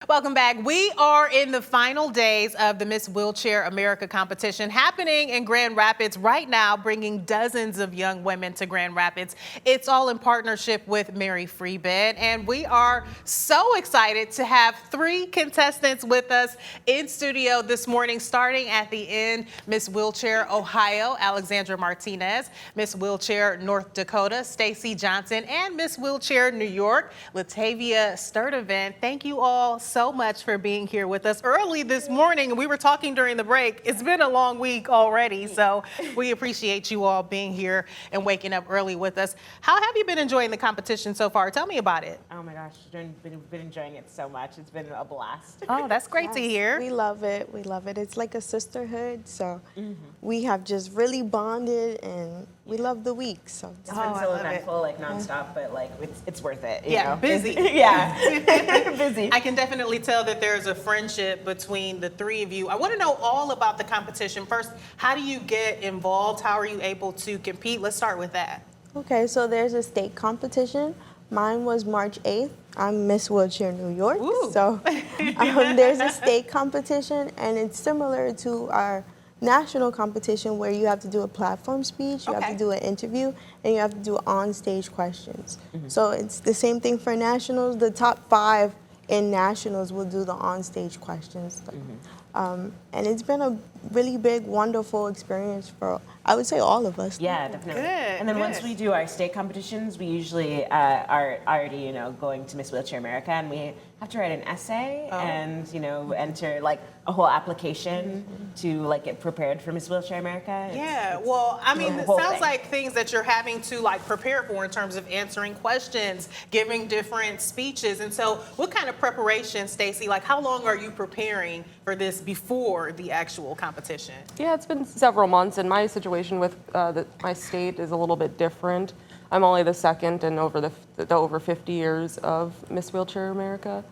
Welcome back. We are in the final days of the Miss Wheelchair America competition happening in Grand Rapids right now, bringing dozens of young women to Grand Rapids. It's all in partnership with Mary Free Bed, and we are so excited to have 3 contestants with us in studio this morning, starting at the end, Miss Wheelchair Ohio, Alexandra Martinez, Miss Wheelchair North Dakota, Stacy Johnson, and Miss Wheelchair New York, Latavia Sturdivant. Thank you all so much for being here with us early this morning. We were talking during the break. It's been a long week already, so we appreciate you all being here and waking up early with us. How have you been enjoying the competition so far? Tell me about it. Oh my gosh, been enjoying it so much. It's been a blast. Oh, that's great to hear. We love it. We love it. It's like a sisterhood, so we have just really bonded, and we love the week. So it's been so eventful, like nonstop, but like it's worth it. You know? Busy. Yeah, busy. I can definitely tell that there's a friendship between the 3 of you. I want to know all about the competition. First, how do you get involved? How are you able to compete? Let's start with that. Okay, so there's a state competition. Mine was March 8th. I'm Miss Wheelchair New York. Ooh. So there's a state competition, and it's similar to our national competition where you have to do a platform speech, you have to do an interview, and you have to do on-stage questions. So it's the same thing for nationals. The top 5 in nationals will do the on-stage questions. And it's been a really big, wonderful experience for, I would say, all of us. Yeah, definitely. Good, and then once we do our state competitions, we usually are already, going to Miss Wheelchair America, and we have to write an essay and, enter like a whole application to like get prepared for Miss Wheelchair America. Yeah, well, I mean, it sounds thing. like things that you're having to like prepare for in terms of answering questions, giving different speeches. And so what kind of preparation, Stacy, like how long are you preparing for this before the actual competition? Yeah, it's been several months, and my situation with my state is a little bit different. I'm only the second in over the over 50 years of Miss Wheelchair America.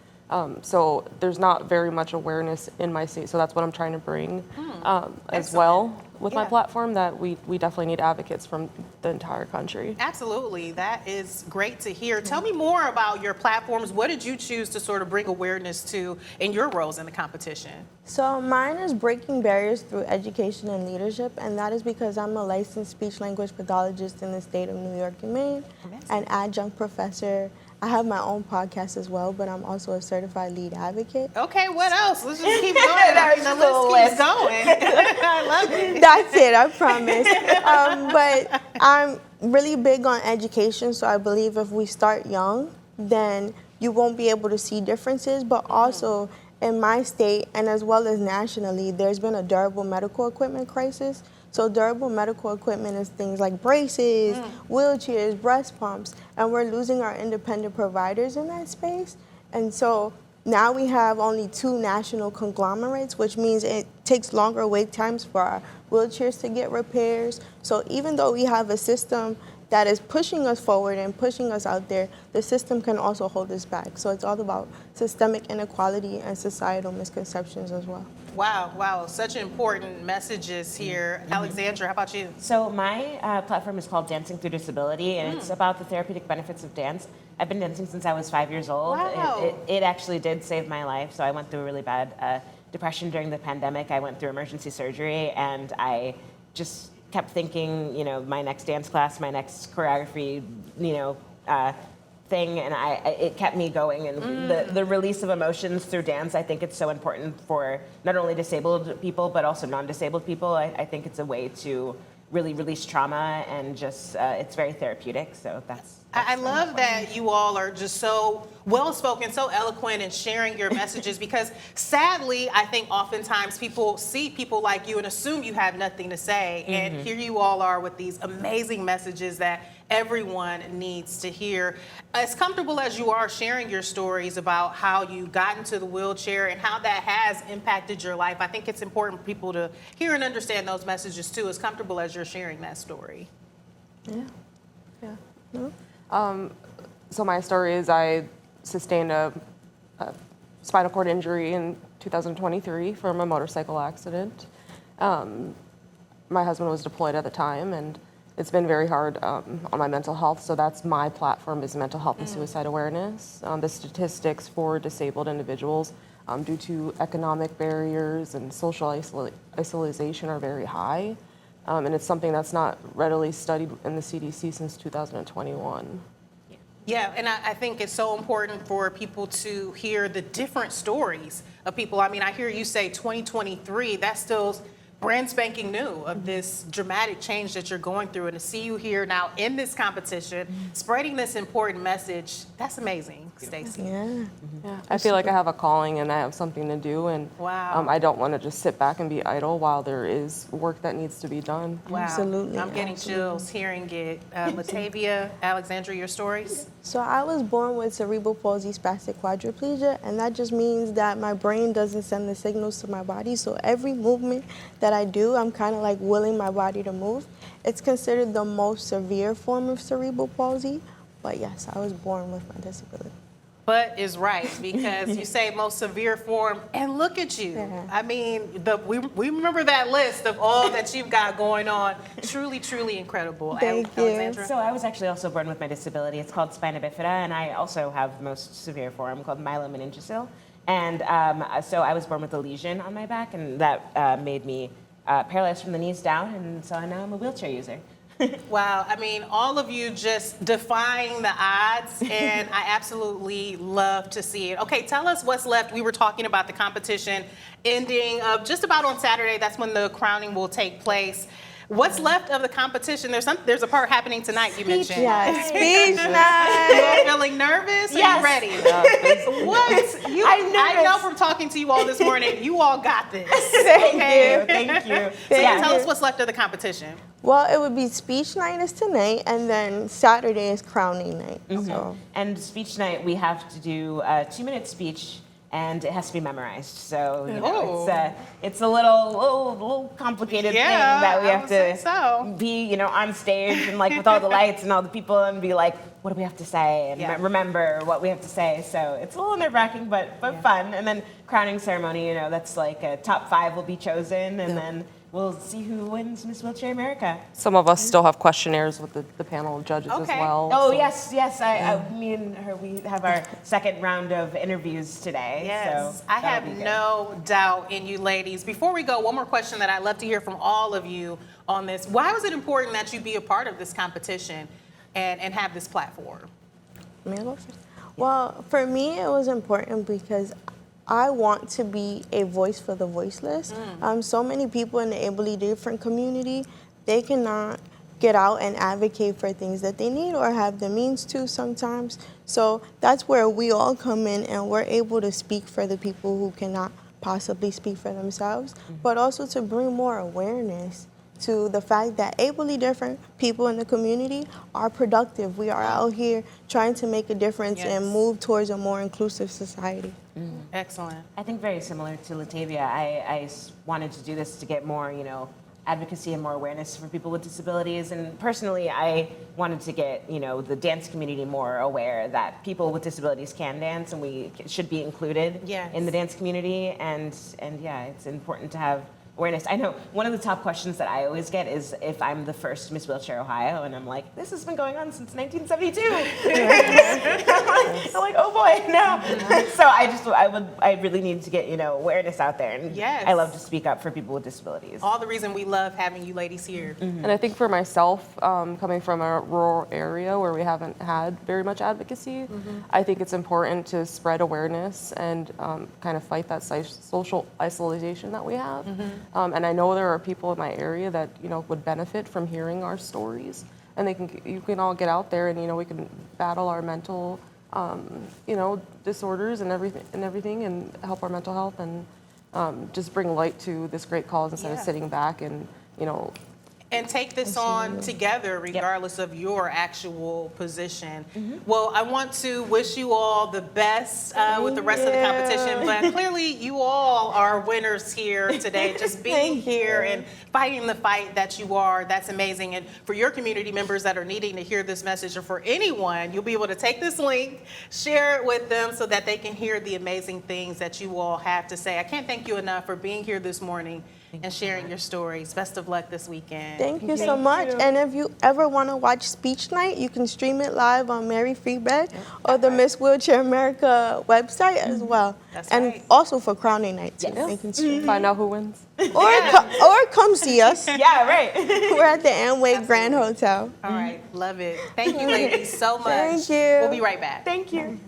So there's not very much awareness in my state, so that's what I'm trying to bring as well with my platform, that we definitely need advocates from the entire country. Absolutely, that is great to hear. Tell me more about your platforms. What did you choose to sort of bring awareness to in your roles in the competition? So mine is breaking barriers through education and leadership, and that is because I'm a licensed speech-language pathologist in the state of New York and Maine, an adjunct professor. I have my own podcast as well, but I'm also a certified lead advocate. Okay, what else? Let's just keep going. The list keeps going. I love it. That's it, I promise. But I'm really big on education, so I believe if we start young, then you won't be able to see differences, but also in my state and as well as nationally, there's been a durable medical equipment crisis. So durable medical equipment is things like braces, wheelchairs, breast pumps, and we're losing our independent providers in that space. And so now we have only 2 national conglomerates, which means it takes longer wait times for our wheelchairs to get repairs. So even though we have a system that is pushing us forward and pushing us out there, the system can also hold us back. So it's all about systemic inequality and societal misconceptions as well. Wow, such important messages here. Alexandra, how about you? So my platform is called Dancing Through Disability, and it's about the therapeutic benefits of dance. I've been dancing since I was 5 years old. Wow. It actually did save my life. So I went through a really bad depression during the pandemic. I went through emergency surgery, and I just kept thinking, my next dance class, my next choreography, thing, and it kept me going. And the release of emotions through dance, I think it's so important for not only disabled people, but also non-disabled people. I think it's a way to really release trauma, and just it's very therapeutic. So that's I love that you all are just so well-spoken, so eloquent in sharing your messages, because sadly, I think oftentimes people see people like you and assume you have nothing to say. And here you all are with these amazing messages that everyone needs to hear. As comfortable as you are sharing your stories about how you got into the wheelchair and how that has impacted your life, I think it's important for people to hear and understand those messages too, as comfortable as you're sharing that story. So my story is I sustained a spinal cord injury in 2023 from a motorcycle accident. My husband was deployed at the time, and it's been very hard on my mental health. So that's my platform, is mental health and suicide awareness. The statistics for disabled individuals due to economic barriers and social isolation are very high. And it's something that's not readily studied in the CDC since 2021. Yeah, and I think it's so important for people to hear the different stories of people. I mean, I hear you say 2023, that's still brand spanking new of this dramatic change that you're going through, and to see you here now in this competition, spreading this important message, that's amazing, Stacey. Yeah. Yeah, I feel like I have a calling and I have something to do, and Wow. I don't want to just sit back and be idle while there is work that needs to be done. Wow. Absolutely, I'm getting chills hearing it. Latavia, Alexandra, your stories? So I was born with cerebral palsy spastic quadriplegia, and that just means that my brain doesn't send the signals to my body. So every movement that I do, I'm kind of like willing my body to move. It's considered the most severe form of cerebral palsy, but yes, I was born with my disability. But is right, because you say most severe form, and look at you. Yeah. I mean, we remember that list of all that you've got going on. Truly, truly incredible. Thank you. Alexandra? So I was actually also born with my disability. It's called spina bifida, and I also have the most severe form called myelomeningocele. And so I was born with a lesion on my back, and that made me paralyzed from the knees down, and so now I'm a wheelchair user. Wow, I mean, all of you just defying the odds, and I absolutely love to see it. Okay, tell us what's left. We were talking about the competition ending just about on Saturday. That's when the crowning will take place. What's left of the competition? There's a part happening tonight, you mentioned. Yes, speech You night. all feeling nervous? Are Yes. you ready? Yeah, What? I'm nervous. I know from talking to you all this morning, you all got this. Thank you. Thank you. So Yeah. tell us what's left of the competition. Well, it would be speech night is tonight, and then Saturday is crowning night. So And speech night, we have to do a 2-minute speech, and it has to be memorized. So you know, Oh. it's a little complicated Yeah, thing that we I have would to say so. be, on stage and like with all the lights and all the people, and be like, what do we have to say, and Yeah. remember what we have to say. So it's a little nerve-wracking, but fun. And then crowning ceremony, that's like a top 5 will be chosen, and then we'll see who wins Miss Wheelchair America. some of us still have questionnaires with the panel of judges Okay. as well. Oh, so- yes. Me and her, we have our second round of interviews today. Yes, so I that'll have be good. no doubt in you ladies. Before we go, one more question that I'd love to hear from all of you on this. Why was it important that you be a part of this competition and have this platform? May I go first? Well, for me, it was important because I want to be a voice for the voiceless. So many people in the ably different community, they cannot get out and advocate for things that they need or have the means to sometimes. So that's where we all come in, and we're able to speak for the people who cannot possibly speak for themselves, but also to bring more awareness to the fact that ably different people in the community are productive. We are out here trying to make a difference Yes. and move towards a more inclusive society. Excellent. I think very similar to Latavia. I wanted to do this to get more, advocacy and more awareness for people with disabilities. And personally, I wanted to get, the dance community more aware that people with disabilities can dance, and we should be included Yes. in the dance community. And yeah, it's important to have awareness. I know one of the top questions that I always get is if I'm the first Miss Wheelchair Ohio, and I'm like, this has been going on since 1972. I'm like, oh boy, no. So I really need to get, awareness out there. And Yes. I love to speak up for people with disabilities. All the reason we love having you ladies here. And I think for myself, coming from a rural area where we haven't had very much advocacy, I think it's important to spread awareness and kind of fight that social isolation that we have. And I know there are people in my area that would benefit from hearing our stories, and you can all get out there, and we can battle our mental disorders and everything, and help our mental health, and just bring light to this great cause instead of Yeah. sitting back and And take this on together, regardless of your actual position. Well, I want to wish you all the best with the rest of the competition, but clearly you all are winners here today. Just being here and fighting the fight that you are, that's amazing. And for your community members that are needing to hear this message, or for anyone, you'll be able to take this link, share it with them so that they can hear the amazing things that you all have to say. I can't thank you enough for being here this morning and sharing your stories. Best of luck this weekend. Thank you so much. And if you ever want to watch Speech Night, you can stream it live on Mary Free Beg or the Miss Wheelchair America website as well. That's and right. also for crowning night too. Yes. They can stream. Find out who wins. Or come see us. Yeah, right. We're at the Amway Grand Hotel. All right, love it. Thank you, ladies, so much. Thank you. We'll be right back. Thank you.